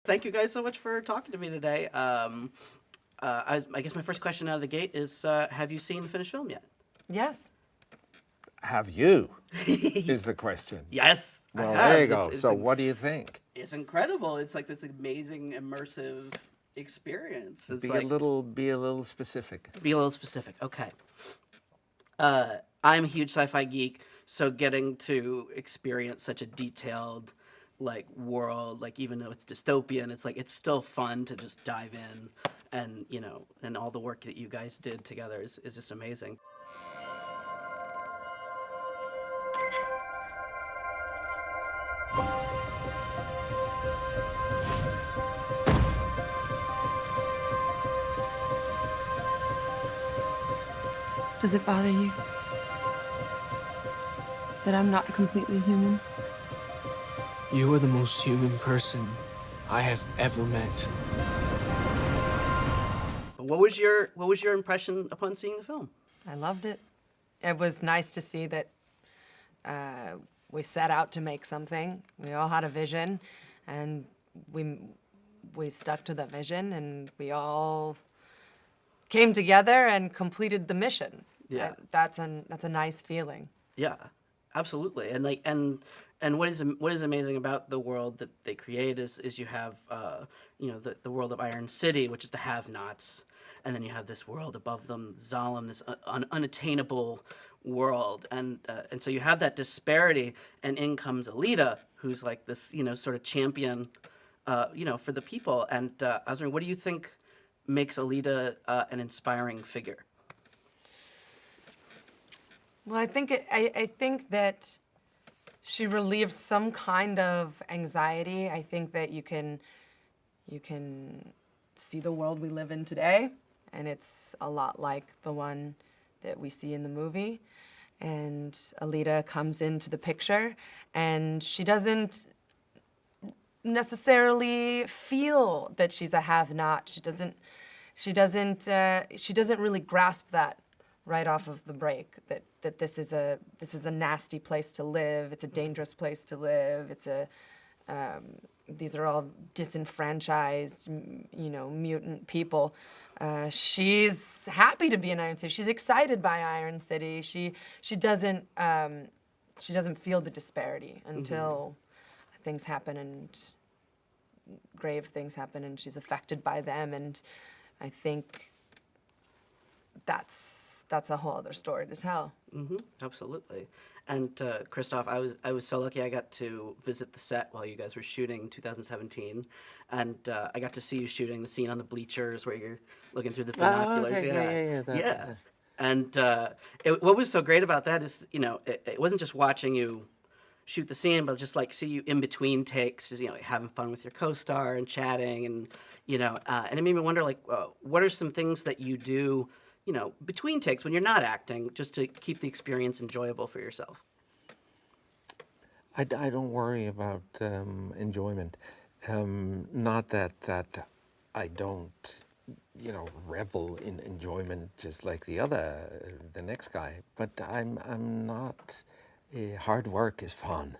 thank you guys so much for talking to me today. I guess my first question out of the gate is, have you seen the finished film yet? Yes. Have you? Is the question. Yes, Well, I have. there you go. So what do you think? It's incredible. It's like this amazing, immersive experience. It's Be like, a little specific. Be a little specific. Okay. I'm a huge sci-fi geek, so getting to experience such a detailed, like, world, like, even though it's dystopian, it's like it's still fun to just dive in, and and all the work that you guys did together is just amazing. Does it bother you that I'm not completely human? You are the most human person I have ever met. What was your impression upon seeing the film? I loved it. It was nice to see that we set out to make something. We all had a vision, and we stuck to the vision, and we all came together and completed the mission. Yeah. That's a nice feeling. Yeah, absolutely. And like and what is amazing about the world that they create is you have the world of Iron City, which is the have-nots, and then you have this world above them, Zalem, this unattainable world, and so you have that disparity, and in comes Alita, who's like this sort of champion, for the people. And I was wondering, what do you think makes Alita an inspiring figure? Well, I think that she relieves some kind of anxiety. I think that you can see the world we live in today, and it's a lot like the one that we see in the movie. And Alita comes into the picture, and she doesn't necessarily feel that she's a have-not. She doesn't really grasp that right off of the break, that this is a nasty place to live, it's a dangerous place to live, these are all disenfranchised, mutant people. She's happy to be in Iron City. She's excited by Iron City. She doesn't feel the disparity until things happen, and grave things happen, and she's affected by them. And I think that's a whole other story to tell. Absolutely. And Christoph, I was so lucky I got to visit the set while you guys were shooting 2017, and I got to see you shooting the scene on the bleachers where you're looking through the binoculars. Okay. Yeah. And what was so great about that is, it wasn't just watching you shoot the scene, but just like see you in between takes, just, having fun with your co-star and chatting, and and it made me wonder, like, what are some things that you do, between takes when you're not acting, just to keep the experience enjoyable for yourself? I don't worry about enjoyment. Not that I don't, revel in enjoyment just like the next guy. But I'm not. Hard work is fun,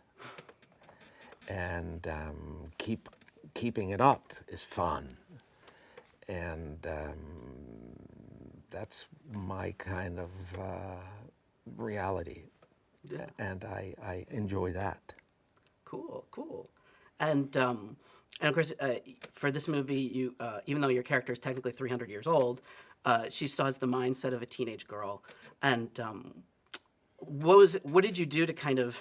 and keeping it up is fun, and that's my kind of reality. Yeah. And I enjoy that. Cool. And of course, for this movie, you even though your character is technically 300 years old, she still has the mindset of a teenage girl. And what did you do to kind of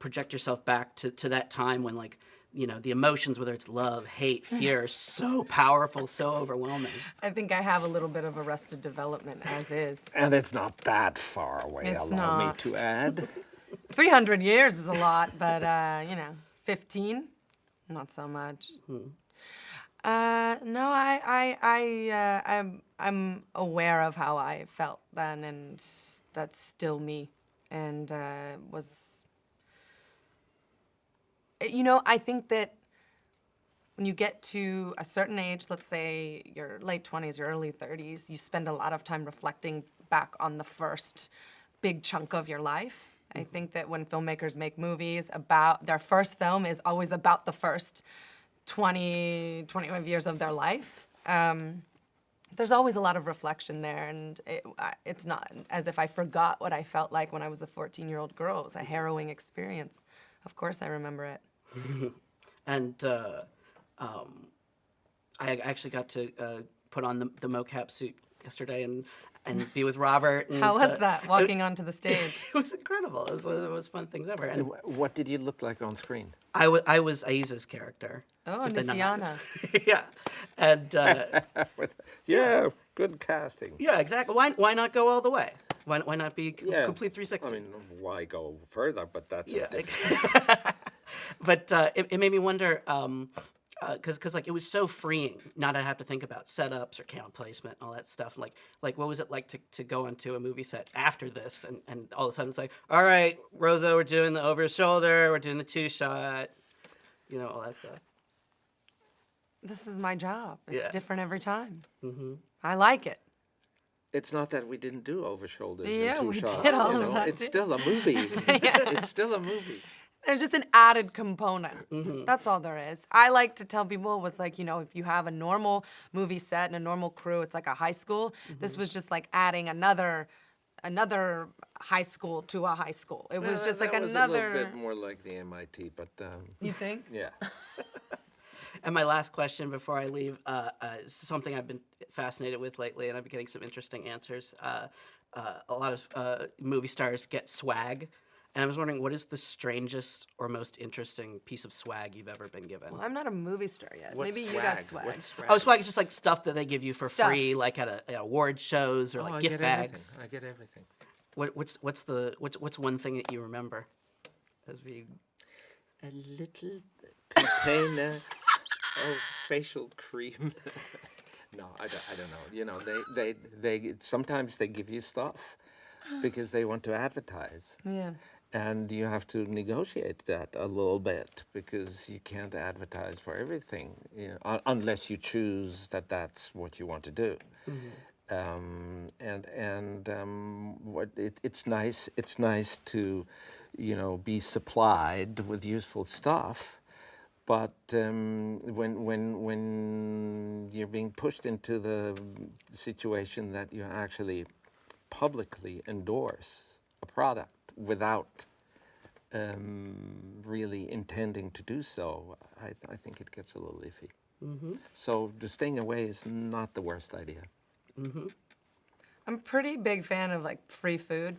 project yourself back to that time when, like, the emotions, whether it's love, hate, fear, are so powerful, so overwhelming? I think I have a little bit of Arrested Development as is. And it's not that far away, It's allow me not. to add. 300 years is a lot, but 15, not so much. No, I'm aware of how I felt then, and that's still me, and I think that when you get to a certain age, let's say your late 20s, your early 30s, you spend a lot of time reflecting back on the first big chunk of your life. I think that when filmmakers make movies, their first film is always about the first 25 years of their life. There's always a lot of reflection there, and it's not as if I forgot what I felt like when I was a 14-year-old girl. It was a harrowing experience. Of course I remember it. And I actually got to put on the mocap suit yesterday and be with Robert. And, How was that, walking onto the stage? It was incredible. It was one of the most fun things ever. And What did you look like on screen? I was Aiza's character. Oh, with the Nisiana. knives. Yeah, and Yeah, good casting. yeah, exactly. Why not go all the way? Why not be complete 360? I mean, why go further? But that's Yeah, a different. but it made me wonder, because like it was so freeing not to have to think about setups or camera placement and all that stuff. Like what was it like to go onto a movie set after this and all of a sudden it's like, all right, Rosa, we're doing the over shoulder, we're doing the 2-shot, all that stuff. This is my job. It's Yeah. different every time. Mm-hmm. I like it. It's not that we didn't do over shoulders Yeah, and 2 we shots. did all you of know? that, It's too. still a movie. It's still a movie. There's just an added component. That's all there is. I like to tell people it was like, if you have a normal movie set and a normal crew, it's like a high school. This was just like adding another high school to a high school. It was just like that was another. a little bit more like the MIT, but You think? yeah. And my last question before I leave is something I've been fascinated with lately, and I've been getting some interesting answers. A lot of movie stars get swag, and I was wondering, what is the strangest or most interesting piece of swag you've ever been given? Well, I'm not a movie star yet. What Maybe swag? you got swag. What swag? Oh, swag is just like stuff that they give you for Stuff. free, like at award shows or Oh, like I gift get bags. everything. I get everything. What's one thing that you remember? As we A little container of facial cream. No, I don't know. They sometimes they give you stuff because they want to advertise. Yeah. And you have to negotiate that a little bit because you can't advertise for everything, unless you choose that that's what you want to do. It's nice. It's nice to, be supplied with useful stuff. But when you're being pushed into the situation that you actually publicly endorse a product without really intending to do so, I think it gets a little iffy. So the staying away is not the worst idea. I'm a pretty big fan of like free food.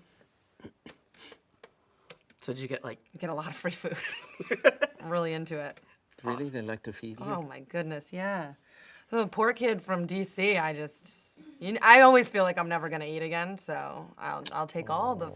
so did you get like I get a lot of free food. I'm really into it. Really, they like to feed you? Oh my goodness, yeah. So the poor kid from DC, I always feel like I'm never gonna eat again, so I'll take all the.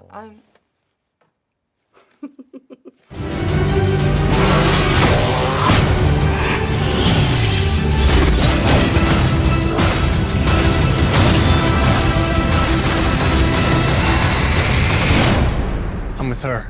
I'm with her.